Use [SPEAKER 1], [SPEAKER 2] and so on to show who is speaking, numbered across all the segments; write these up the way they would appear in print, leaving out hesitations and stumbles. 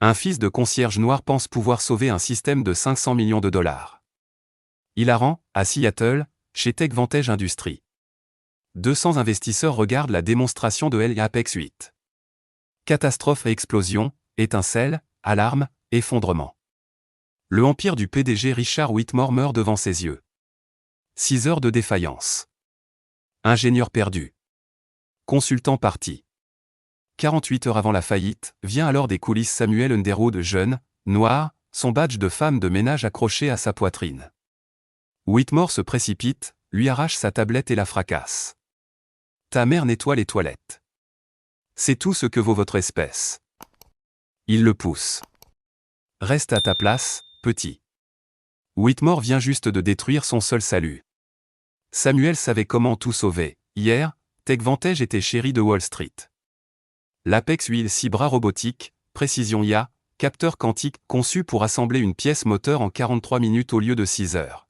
[SPEAKER 1] Un fils de concierge noir pense pouvoir sauver un système de 500 millions de dollars. Hilarant, à Seattle, chez TechVantage Industries. 200 investisseurs regardent la démonstration de l'Apex 8. Catastrophe et explosion, étincelles, alarme, effondrement. Le empire du PDG Richard Whitmore meurt devant ses yeux. 6 heures de défaillance. Ingénieur perdu. Consultant parti. 48 heures avant la faillite, vient alors des coulisses Samuel Underwood jeune, noir, son badge de femme de ménage accroché à sa poitrine. Whitmore se précipite, lui arrache sa tablette et la fracasse. Ta mère nettoie les toilettes. C'est tout ce que vaut votre espèce. Il le pousse. Reste à ta place, petit. Whitmore vient juste de détruire son seul salut. Samuel savait comment tout sauver. Hier, TechVantage était chéri de Wall Street. L'Apex 8 6 bras robotiques, précision IA, capteur quantique conçu pour assembler une pièce moteur en 43 minutes au lieu de 6 heures.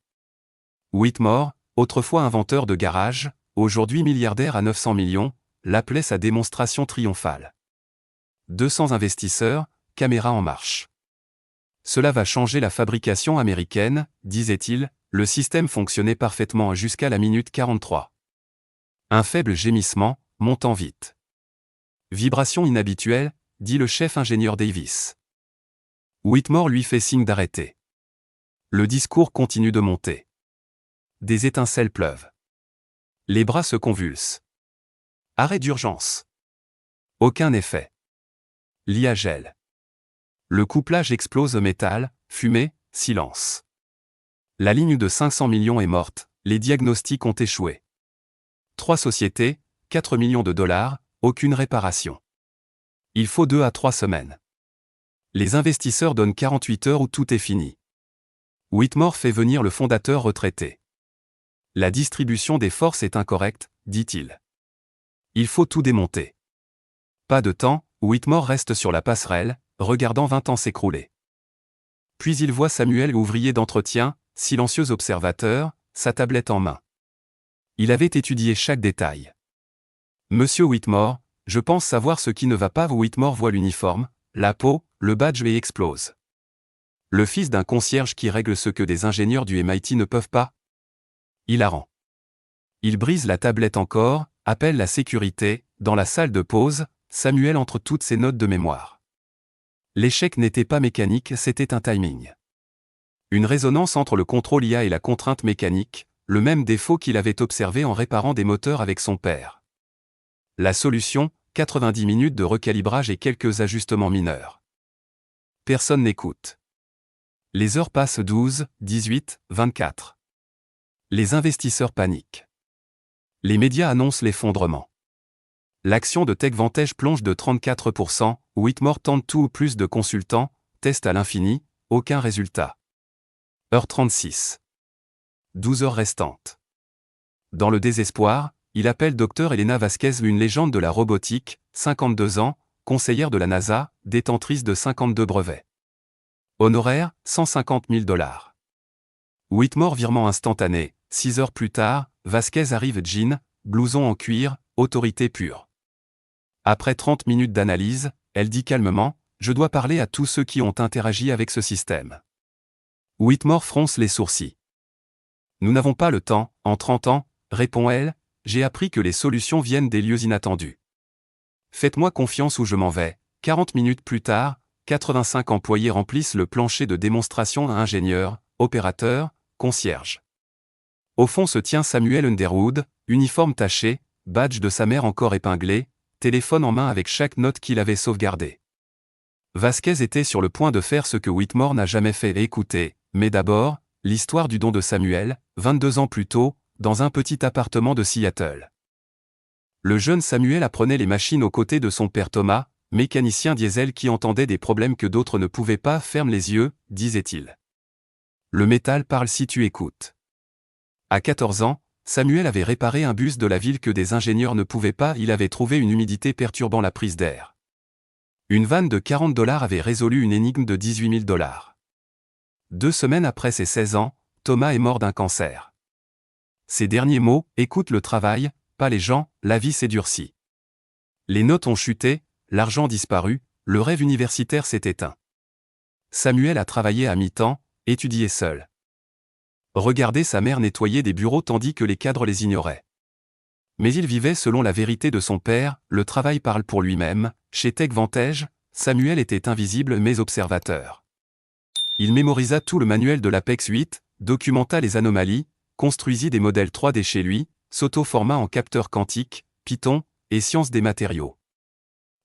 [SPEAKER 1] Whitmore, autrefois inventeur de garage, aujourd'hui milliardaire à 900 millions, l'appelait sa démonstration triomphale. 200 investisseurs, caméra en marche. Cela va changer la fabrication américaine, disait-il, le système fonctionnait parfaitement jusqu'à la minute 43. Un faible gémissement, montant vite. Vibration inhabituelle, dit le chef ingénieur Davis. Whitmore lui fait signe d'arrêter. Le discours continue de monter. Des étincelles pleuvent. Les bras se convulsent. Arrêt d'urgence. Aucun effet. L'IA gèle. Le couplage explose au métal, fumée, silence. La ligne de 500 millions est morte, les diagnostics ont échoué. 3 sociétés, 4 millions de dollars, aucune réparation. Il faut 2 à 3 semaines. Les investisseurs donnent 48 heures où tout est fini. Whitmore fait venir le fondateur retraité. La distribution des forces est incorrecte, dit-il. Il faut tout démonter. Pas de temps, Whitmore reste sur la passerelle, regardant 20 ans s'écrouler. Puis il voit Samuel, ouvrier d'entretien, silencieux observateur, sa tablette en main. Il avait étudié chaque détail. Monsieur Whitmore, je pense savoir ce qui ne va pas. Whitmore voit l'uniforme, la peau, le badge et explose. Le fils d'un concierge qui règle ce que des ingénieurs du MIT ne peuvent pas. Hilarant. Il brise la tablette encore, appelle la sécurité, dans la salle de pause, Samuel entre toutes ses notes de mémoire. L'échec n'était pas mécanique, c'était un timing. Une résonance entre le contrôle IA et la contrainte mécanique, le même défaut qu'il avait observé en réparant des moteurs avec son père. La solution, 90 minutes de recalibrage et quelques ajustements mineurs. Personne n'écoute. Les heures passent 12, 18, 24. Les investisseurs paniquent. Les médias annoncent l'effondrement. L'action de TechVantage plonge de 34%, Whitmore tente tout ou plus de consultants, teste à l'infini, aucun résultat. Heure 36. 12 heures restantes. Dans le désespoir, il appelle Dr Elena Vasquez, une légende de la robotique, 52 ans, conseillère de la NASA, détentrice de 52 brevets. Honoraire, 150 000 $. Whitmore virement instantané, 6 heures plus tard, Vasquez arrive jean, blouson en cuir, autorité pure. Après 30 minutes d'analyse, elle dit calmement, « Je dois parler à tous ceux qui ont interagi avec ce système. » Whitmore fronce les sourcils. « Nous n'avons pas le temps, en 30 ans, répond-elle, j'ai appris que les solutions viennent des lieux inattendus. Faites-moi confiance ou je m'en vais. » 40 minutes plus tard, 85 employés remplissent le plancher de démonstration à ingénieurs, opérateurs, concierges. Au fond se tient Samuel Underwood, uniforme taché, badge de sa mère encore épinglé, téléphone en main avec chaque note qu'il avait sauvegardée. Vasquez était sur le point de faire ce que Whitmore n'a jamais fait, écouter, mais d'abord, l'histoire du don de Samuel, 22 ans plus tôt, dans un petit appartement de Seattle. Le jeune Samuel apprenait les machines aux côtés de son père Thomas, mécanicien diesel qui entendait des problèmes que d'autres ne pouvaient pas. Ferme les yeux, disait-il. Le métal parle si tu écoutes. À 14 ans, Samuel avait réparé un bus de la ville que des ingénieurs ne pouvaient pas. Il avait trouvé une humidité perturbant la prise d'air. Une vanne de 40 $ avait résolu une énigme de 18 000 $. 2 semaines après ses 16 ans, Thomas est mort d'un cancer. Ces derniers mots, écoute le travail, pas les gens, la vie s'est durcie. Les notes ont chuté, l'argent disparu, le rêve universitaire s'est éteint. Samuel a travaillé à mi-temps, étudié seul. Regardé sa mère nettoyer des bureaux tandis que les cadres les ignoraient. Mais il vivait selon la vérité de son père, le travail parle pour lui-même. Chez Tech Vantage, Samuel était invisible mais observateur. Il mémorisa tout le manuel de l'Apex 8, documenta les anomalies, construisit des modèles 3D chez lui, s'auto-forma en capteur quantique, Python, et sciences des matériaux.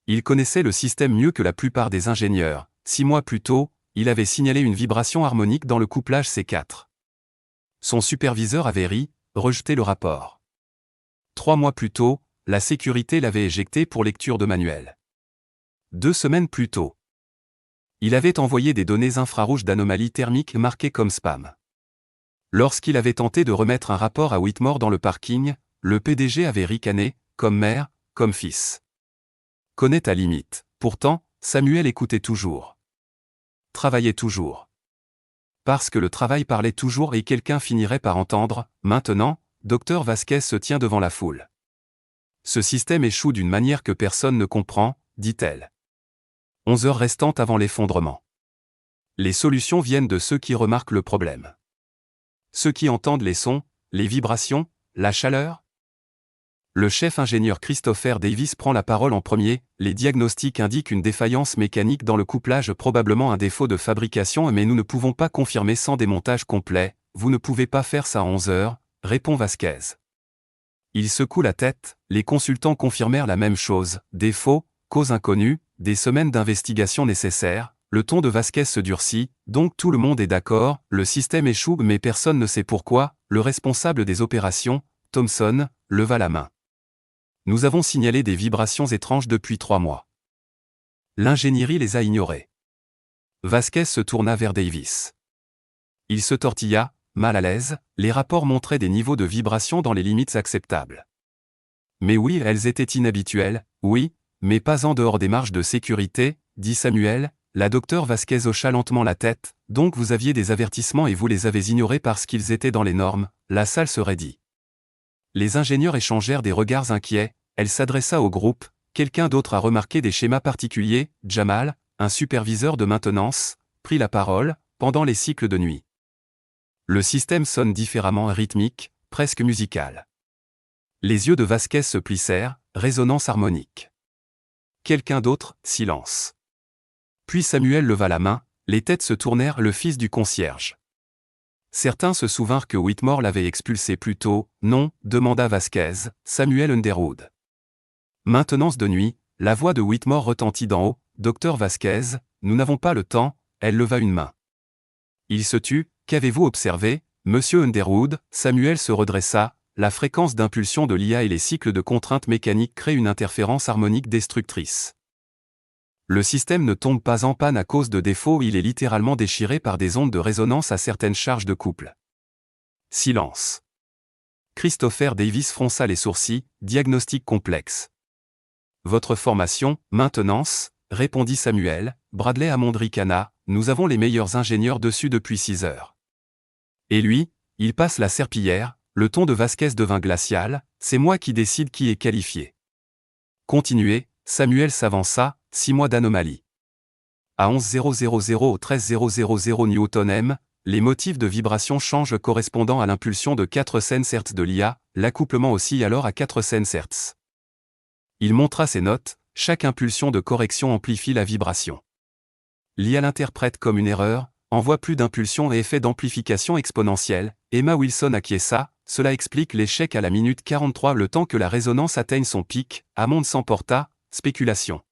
[SPEAKER 1] Il connaissait le système mieux que la plupart des ingénieurs. 6 mois plus tôt, il avait signalé une vibration harmonique dans le couplage C4. Son superviseur avait ri, rejeté le rapport. 3 mois plus tôt, la sécurité l'avait éjecté pour lecture de manuel. 2 semaines plus tôt, il avait envoyé des données infrarouges d'anomalies thermiques marquées comme spam. Lorsqu'il avait tenté de remettre un rapport à Whitmore dans le parking, le PDG avait ricané, comme mère, comme fils. Connaît ta limite. Pourtant, Samuel écoutait toujours. Travaillait toujours. Parce que le travail parlait toujours et quelqu'un finirait par entendre. Maintenant, Dr Vasquez se tient devant la foule. Ce système échoue d'une manière que personne ne comprend, dit-elle. 11 heures restantes avant l'effondrement. Les solutions viennent de ceux qui remarquent le problème. Ceux qui entendent les sons, les vibrations, la chaleur. Le chef ingénieur Christopher Davis prend la parole en premier. Les diagnostics indiquent une défaillance mécanique dans le couplage, probablement un défaut de fabrication, mais nous ne pouvons pas confirmer sans démontage complet. Vous ne pouvez pas faire ça à 11 heures, répond Vasquez. Il secoue la tête. Les consultants confirmèrent la même chose. Défaut, cause inconnue, des semaines d'investigation nécessaires. Le ton de Vasquez se durcit. Donc tout le monde est d'accord, le système échoue mais personne ne sait pourquoi. Le responsable des opérations, Thomson, leva la main. Nous avons signalé des vibrations étranges depuis 3 mois. L'ingénierie les a ignorées. Vasquez se tourna vers Davis. Il se tortilla, mal à l'aise. Les rapports montraient des niveaux de vibration dans les limites acceptables. Mais oui, elles étaient inhabituelles, oui, mais pas en dehors des marges de sécurité, dit Samuel. La docteure Vasquez hocha lentement la tête. Donc vous aviez des avertissements et vous les avez ignorés parce qu'ils étaient dans les normes. La salle se raidit. Les ingénieurs échangèrent des regards inquiets. Elle s'adressa au groupe. Quelqu'un d'autre a remarqué des schémas particuliers. Jamal, un superviseur de maintenance, prit la parole. Pendant les cycles de nuit, le système sonne différemment, rythmique, presque musical. Les yeux de Vasquez se plissèrent. Résonance harmonique. Quelqu'un d'autre, silence. Puis Samuel leva la main. Les têtes se tournèrent. Le fils du concierge. Certains se souvinrent que Whitmore l'avait expulsé plus tôt. Non, demanda Vasquez. Samuel Underwood. Maintenance de nuit. La voix de Whitmore retentit d'en haut. Docteur Vasquez, nous n'avons pas le temps. Elle leva une main. Il se tut. Qu'avez-vous observé, monsieur Underwood? Samuel se redressa. La fréquence d'impulsion de l'IA et les cycles de contraintes mécaniques créent une interférence harmonique destructrice. Le système ne tombe pas en panne à cause de défauts, il est littéralement déchiré par des ondes de résonance à certaines charges de couple. Silence. Christopher Davis fronça les sourcils. Diagnostic complexe. Votre formation, maintenance, répondit Samuel. Bradley Amondricana, nous avons les meilleurs ingénieurs dessus depuis 6 heures. Et lui, il passe la serpillière. Le ton de Vasquez devint glacial. C'est moi qui décide qui est qualifié. Continuez. Samuel s'avança. 6 mois d'anomalie. À 11,000 au 13,000 Nm, les motifs de vibration changent correspondant à l'impulsion de 4 Hz de l'IA, l'accouplement oscille alors à 4 Hz. Il montra ses notes, chaque impulsion de correction amplifie la vibration. L'IA l'interprète comme une erreur, envoie plus d'impulsions et effet d'amplification exponentielle. Emma Wilson acquiesça, cela explique l'échec à la minute 43, le temps que la résonance atteigne son pic. Hammond s'emporta, spéculation.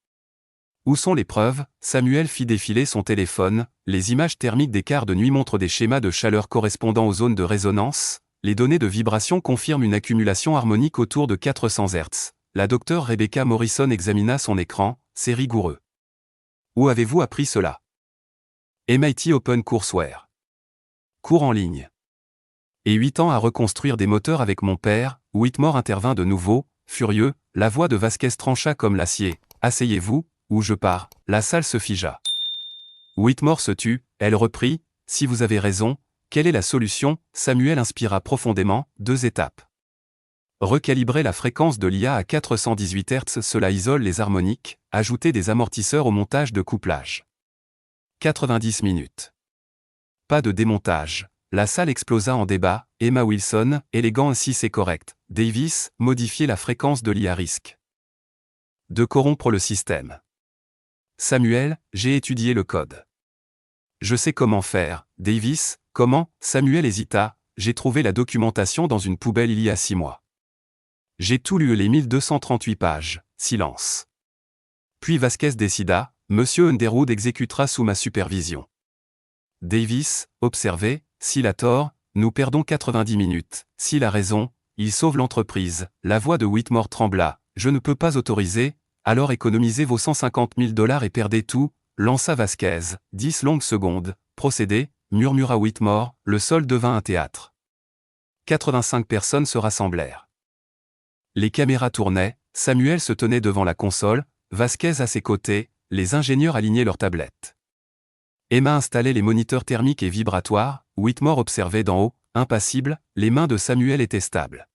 [SPEAKER 1] Où sont les preuves? Samuel fit défiler son téléphone. Les images thermiques des quarts de nuit montrent des schémas de chaleur correspondant aux zones de résonance. Les données de vibration confirment une accumulation harmonique autour de 400 Hz. La docteure Rebecca Morrison examina son écran. C'est rigoureux. Où avez-vous appris cela? MIT OpenCourseWare. Cours en ligne. Et 8 ans à reconstruire des moteurs avec mon père. Whitmore intervint de nouveau, furieux. La voix de Vasquez trancha comme l'acier. Asseyez-vous, ou je pars. La salle se figea. Whitmore se tut. Elle reprit. Si vous avez raison, quelle est la solution? Samuel inspira profondément. 2 étapes. Recalibrer la fréquence de l'IA à 418 Hz, cela isole les harmoniques. Ajouter des amortisseurs au montage de couplage. 90 minutes. Pas de démontage. La salle explosa en débat. Emma Wilson, élégant ainsi c'est correct. Davis, modifier la fréquence de l'IA risque de corrompre le système. Samuel, j'ai étudié le code. Je sais comment faire. Davis, comment? Samuel hésita. J'ai trouvé la documentation dans une poubelle il y a 6 mois. J'ai tout lu les 1238 pages. Silence. Puis Vasquez décida, Monsieur Underwood exécutera sous ma supervision. Davis, observez, s'il a tort, nous perdons 90 minutes. S'il a raison, il sauve l'entreprise. La voix de Whitmore trembla. Je ne peux pas autoriser, alors économisez vos 150 000 $ et perdez tout, lança Vasquez. 10 longues secondes. Procédez, murmura Whitmore, le sol devint un théâtre. 85 personnes se rassemblèrent. Les caméras tournaient, Samuel se tenait devant la console, Vasquez à ses côtés, les ingénieurs alignaient leurs tablettes. Emma installait les moniteurs thermiques et vibratoires, Whitmore observait d'en haut, impassible, les mains de Samuel étaient stables.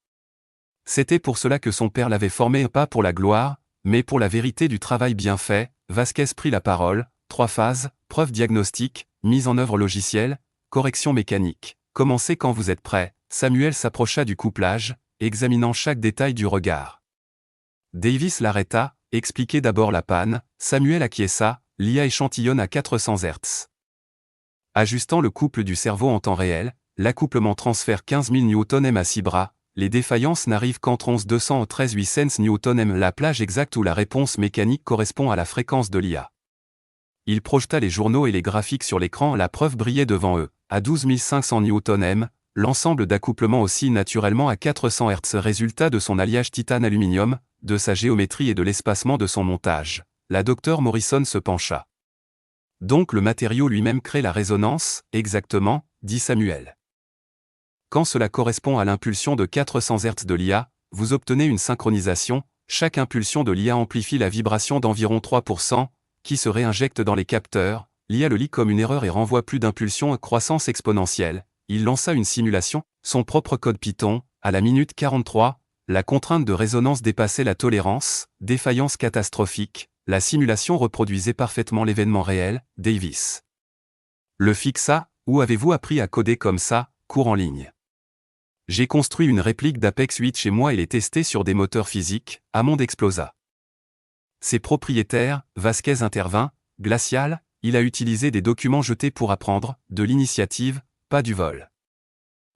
[SPEAKER 1] C'était pour cela que son père l'avait formé, pas pour la gloire, mais pour la vérité du travail bien fait. Vasquez prit la parole. 3 phases, preuve diagnostique, mise en œuvre logicielle, correction mécanique. Commencez quand vous êtes prêt. Samuel s'approcha du couplage, examinant chaque détail du regard. Davis l'arrêta, expliquez d'abord la panne. Samuel acquiesça, l'IA échantillonne à 400 Hz. Ajustant le couple du cerveau en temps réel, l'accouplement transfère 15 000 Nm à 6 bras, les défaillances n'arrivent qu'entre 11 213 800 Nm. La plage exacte où la réponse mécanique correspond à la fréquence de l'IA. Il projeta les journaux et les graphiques sur l'écran, la preuve brillait devant eux, à 12 500 Nm, l'ensemble d'accouplement oscille naturellement à 400 Hz. Résultat de son alliage titane-aluminium, de sa géométrie et de l'espacement de son montage. La Dr Morrison se pencha. Donc le matériau lui-même crée la résonance, exactement, dit Samuel. Quand cela correspond à l'impulsion de 400 Hz de l'IA, vous obtenez une synchronisation, chaque impulsion de l'IA amplifie la vibration d'environ 3%, qui se réinjecte dans les capteurs, l'IA le lit comme une erreur et renvoie plus d'impulsions à croissance exponentielle. Il lança une simulation, son propre code Python, à la minute 43, la contrainte de résonance dépassait la tolérance, défaillance catastrophique, la simulation reproduisait parfaitement l'événement réel. Davis le fixa. Où avez-vous appris à coder comme ça? Cours en ligne. J'ai construit une réplique d'Apex 8 chez moi et l'ai testée sur des moteurs physiques. Hammond explosa. Ses propriétaires, Vasquez intervint, glacial, il a utilisé des documents jetés pour apprendre, de l'initiative, pas du vol.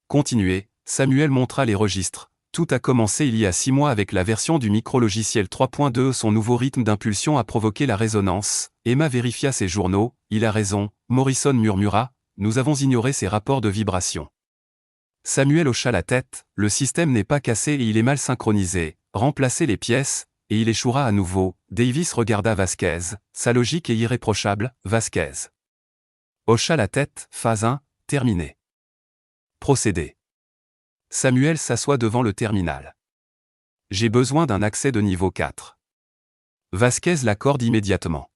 [SPEAKER 1] Continuez, Samuel montra les registres. Tout a commencé il y a 6 mois avec la version du micro-logiciel 3.2. Son nouveau rythme d'impulsion a provoqué la résonance. Emma vérifia ses journaux. Il a raison, Morrison murmura. Nous avons ignoré ses rapports de vibration. Samuel hocha la tête. Le système n'est pas cassé et il est mal synchronisé. Remplacez les pièces, et il échouera à nouveau. Davis regarda Vasquez. Sa logique est irréprochable. Vasquez hocha la tête. Phase 1, terminé. Procédé. Samuel s'assoit devant le terminal. J'ai besoin d'un accès de niveau 4. Vasquez l'accorde immédiatement.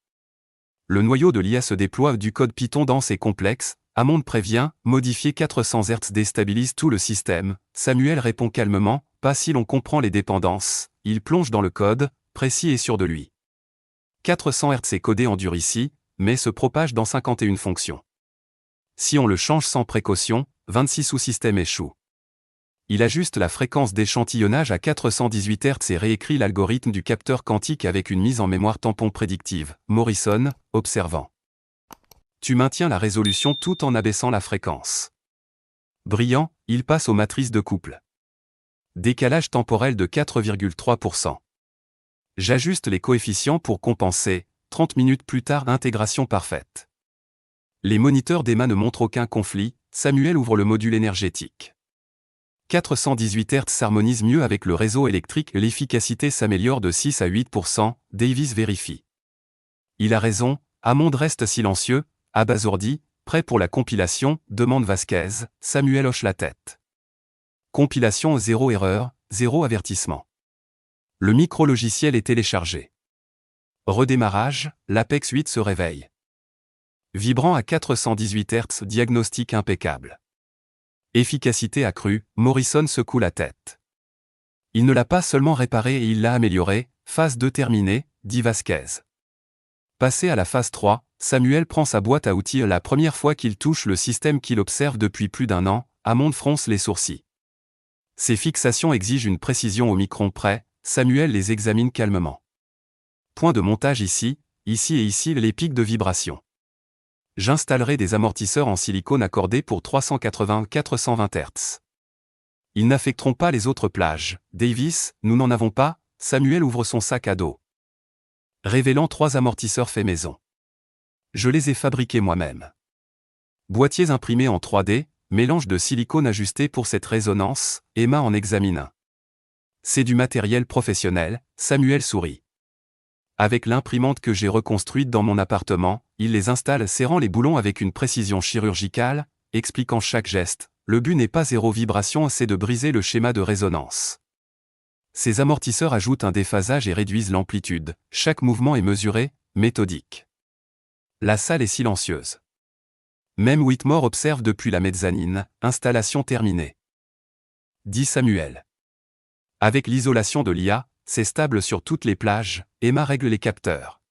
[SPEAKER 1] Le noyau de l'IA se déploie du code Python dense et complexe. Hammond prévient, modifier 400 Hz déstabilise tout le système. Samuel répond calmement, pas si l'on comprend les dépendances. Il plonge dans le code, précis et sûr de lui. 400 Hz est codé en dur ici, mais se propage dans 51 fonctions. Si on le change sans précaution, 26 sous-systèmes échouent. Il ajuste la fréquence d'échantillonnage à 418 Hz et réécrit l'algorithme du capteur quantique avec une mise en mémoire tampon prédictive. Morrison, observant. Tu maintiens la résolution tout en abaissant la fréquence. Brillant, il passe aux matrices de couple. Décalage temporel de 4,3%. J'ajuste les coefficients pour compenser. 30 minutes plus tard, intégration parfaite. Les moniteurs d'Emma ne montrent aucun conflit. Samuel ouvre le module énergétique. 418 Hz s'harmonise mieux avec le réseau électrique, l'efficacité s'améliore de 6 à 8%, Davis vérifie. Il a raison, Hammond reste silencieux, abasourdi, prêt pour la compilation, demande Vasquez, Samuel hoche la tête. Compilation 0 erreur, 0 avertissement. Le micro-logiciel est téléchargé. Redémarrage, l'Apex 8 se réveille. Vibrant à 418 Hz, diagnostic impeccable. Efficacité accrue, Morrison secoue la tête. Il ne l'a pas seulement réparé et il l'a amélioré, phase 2 terminée, dit Vasquez. Passé à la phase 3, Samuel prend sa boîte à outils la première fois qu'il touche le système qu'il observe depuis plus d'un an. Hammond fronce les sourcils. Ces fixations exigent une précision au micron près, Samuel les examine calmement. Point de montage ici et ici les pics de vibration. J'installerai des amortisseurs en silicone accordés pour 380-420 Hz. Ils n'affecteront pas les autres plages. Davis, nous n'en avons pas. Samuel ouvre son sac à dos, révélant 3 amortisseurs faits maison. Je les ai fabriqués moi-même. Boîtiers imprimés en 3D, mélange de silicone ajusté pour cette résonance, Emma en examine un. C'est du matériel professionnel, Samuel sourit. Avec l'imprimante que j'ai reconstruite dans mon appartement, il les installe serrant les boulons avec une précision chirurgicale, expliquant chaque geste. Le but n'est pas zéro vibration, c'est de briser le schéma de résonance. Ces amortisseurs ajoutent un déphasage et réduisent l'amplitude. Chaque mouvement est mesuré, méthodique. La salle est silencieuse. Même Whitmore observe depuis la mezzanine, installation terminée. Dit Samuel. Avec l'isolation de l'IA, c'est stable sur toutes les plages. Emma règle les capteurs.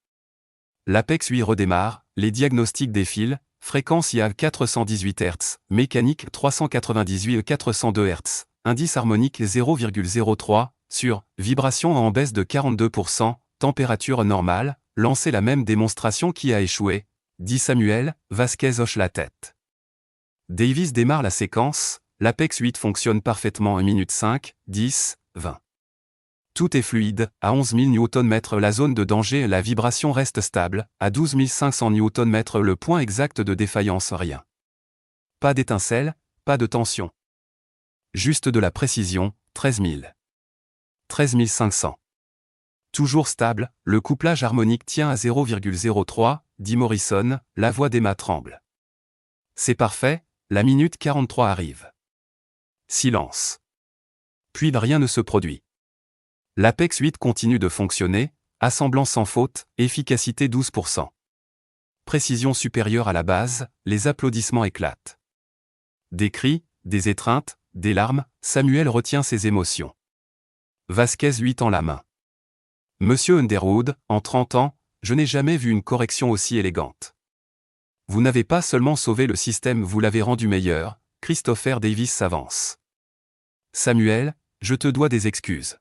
[SPEAKER 1] L'Apex 8 redémarre, les diagnostics défilent, fréquence IA 418 Hz, mécanique 398-402 Hz, indice harmonique 0,03, sur, vibration en baisse de 42%, température normale, lancez la même démonstration qui a échoué, dit Samuel. Vasquez hoche la tête. Davis démarre la séquence, l'Apex 8 fonctionne parfaitement 1 minute 5, 10, 20. Tout est fluide, à 11 000 Nm la zone de danger, la vibration reste stable, à 12 500 Nm le point exact de défaillance, rien. Pas d'étincelle, pas de tension. Juste de la précision, 13 000. 13 500. Toujours stable, le couplage harmonique tient à 0,03, dit Morrison, la voix d'Emma tremble. C'est parfait, la minute 43 arrive. Silence. Puis rien ne se produit. L'Apex 8 continue de fonctionner, assemblant sans faute, efficacité 12%. Précision supérieure à la base, les applaudissements éclatent. Des cris, des étreintes, des larmes, Samuel retient ses émotions. Vasquez lui tend la main. Monsieur Underwood, en 30 ans, je n'ai jamais vu une correction aussi élégante. Vous n'avez pas seulement sauvé le système, vous l'avez rendu meilleur. Christopher Davis s'avance. Samuel, je te dois des excuses.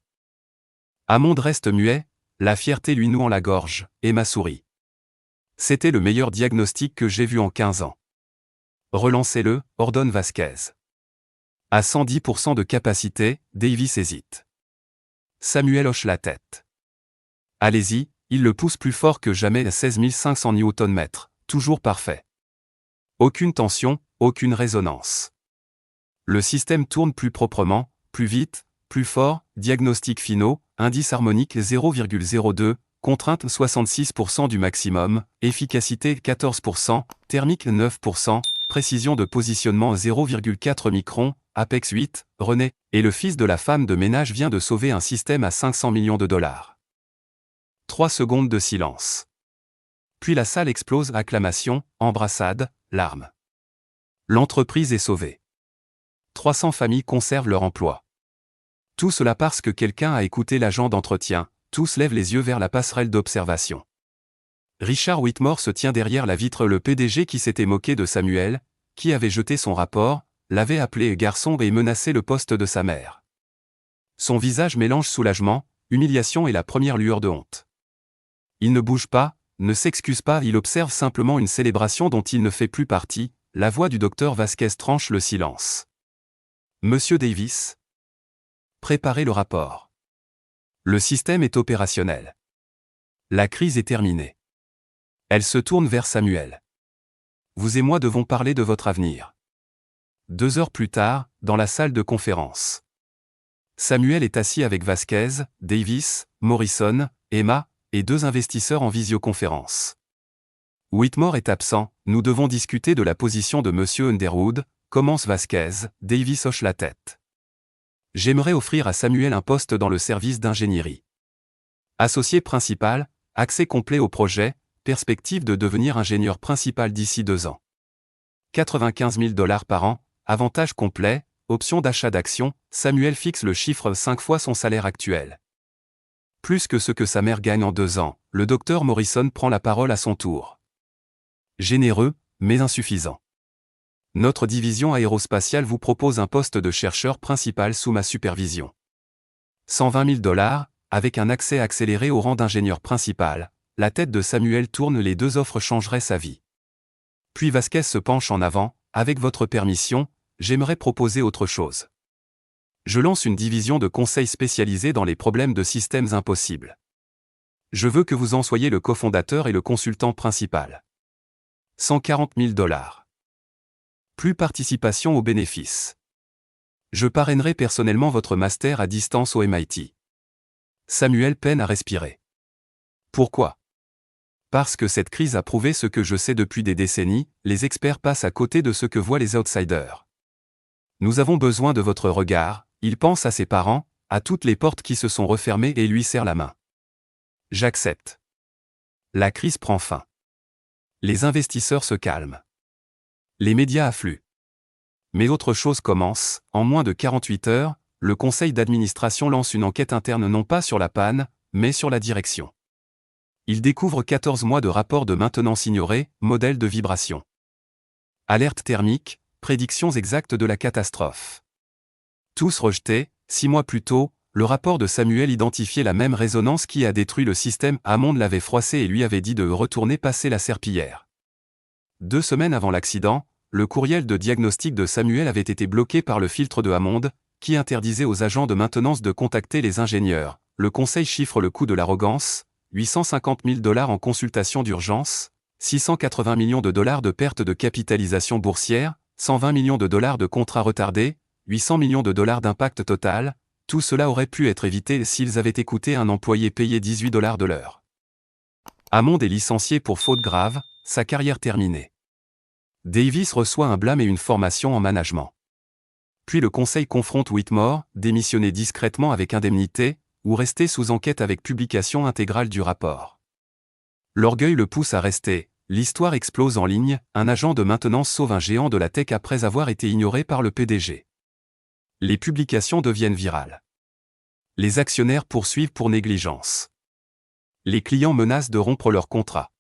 [SPEAKER 1] Hammond reste muet, la fierté lui nouant la gorge, Emma sourit. C'était le meilleur diagnostic que j'ai vu en 15 ans. Relancez-le, ordonne Vasquez. À 110% de capacité, Davis hésite. Samuel hoche la tête. Allez-y, il le pousse plus fort que jamais à 16 500 Nm, toujours parfait. Aucune tension, aucune résonance. Le système tourne plus proprement, plus vite, plus fort, diagnostics finaux, indice harmonique 0,02, contrainte 66% du maximum, efficacité 14%, thermique 9%, précision de positionnement 0,4 microns, Apex 8, René, et le fils de la femme de ménage vient de sauver un système à 500 millions de dollars. 3 secondes de silence. Puis la salle explose, acclamations, embrassades, larmes. L'entreprise est sauvée. 300 familles conservent leur emploi. Tout cela parce que quelqu'un a écouté l'agent d'entretien, tous lèvent les yeux vers la passerelle d'observation. Richard Whitmore se tient derrière la vitre, le PDG qui s'était moqué de Samuel, qui avait jeté son rapport, l'avait appelé garçon et menacé le poste de sa mère. Son visage mélange soulagement, humiliation et la première lueur de honte. Il ne bouge pas, ne s'excuse pas, il observe simplement une célébration dont il ne fait plus partie. La voix du docteur Vasquez tranche le silence. Monsieur Davis, préparez le rapport. Le système est opérationnel. La crise est terminée. Elle se tourne vers Samuel. Vous et moi devons parler de votre avenir. 2 heures plus tard, dans la salle de conférence. Samuel est assis avec Vasquez, Davis, Morrison, Emma, et 2 investisseurs en visioconférence. Whitmore est absent, nous devons discuter de la position de Monsieur Underwood, commence Vasquez, Davis hoche la tête. J'aimerais offrir à Samuel un poste dans le service d'ingénierie. Associé principal, accès complet au projet, perspective de devenir ingénieur principal d'ici 2 ans. 95 000 $ par an, avantage complet, option d'achat d'actions, Samuel fixe le chiffre 5 fois son salaire actuel. Plus que ce que sa mère gagne en 2 ans, le docteur Morrison prend la parole à son tour. Généreux, mais insuffisant. Notre division aérospatiale vous propose un poste de chercheur principal sous ma supervision. 120 000 $, avec un accès accéléré au rang d'ingénieur principal. La tête de Samuel tourne, les deux offres changeraient sa vie. Puis Vasquez se penche en avant. Avec votre permission, j'aimerais proposer autre chose. Je lance une division de conseil spécialisée dans les problèmes de systèmes impossibles. Je veux que vous en soyez le cofondateur et le consultant principal. 140 000 $. Plus participation aux bénéfices. Je parrainerai personnellement votre master à distance au MIT. Samuel peine à respirer. Pourquoi ? Parce que cette crise a prouvé ce que je sais depuis des décennies, les experts passent à côté de ce que voient les outsiders. Nous avons besoin de votre regard, il pense à ses parents, à toutes les portes qui se sont refermées et lui serre la main. J'accepte. La crise prend fin. Les investisseurs se calment. Les médias affluent. Mais autre chose commence, en moins de 48 heures, le conseil d'administration lance une enquête interne non pas sur la panne, mais sur la direction. Il découvre 14 mois de rapports de maintenance ignorés, modèles de vibration. Alerte thermique, prédictions exactes de la catastrophe. Tous rejetés, 6 mois plus tôt, le rapport de Samuel identifiait la même résonance qui a détruit le système. Hammond l'avait froissé et lui avait dit de retourner passer la serpillière. 2 semaines avant l'accident, le courriel de diagnostic de Samuel avait été bloqué par le filtre de Hammond, qui interdisait aux agents de maintenance de contacter les ingénieurs. Le conseil chiffre le coût de l'arrogance, 850 000 $ en consultation d'urgence, 680 millions de dollars de perte de capitalisation boursière, 120 millions de dollars de contrats retardés, 800 millions de dollars d'impact total. Tout cela aurait pu être évité s'ils avaient écouté un employé payé 18 $ de l'heure. Hammond est licencié pour faute grave, sa carrière terminée. Davis reçoit un blâme et une formation en management. Puis le conseil confronte Whitmore, démissionner discrètement avec indemnité, ou rester sous enquête avec publication intégrale du rapport. L'orgueil le pousse à rester, l'histoire explose en ligne, un agent de maintenance sauve un géant de la tech après avoir été ignoré par le PDG. Les publications deviennent virales. Les actionnaires poursuivent pour négligence. Les clients menacent de rompre leur contrat.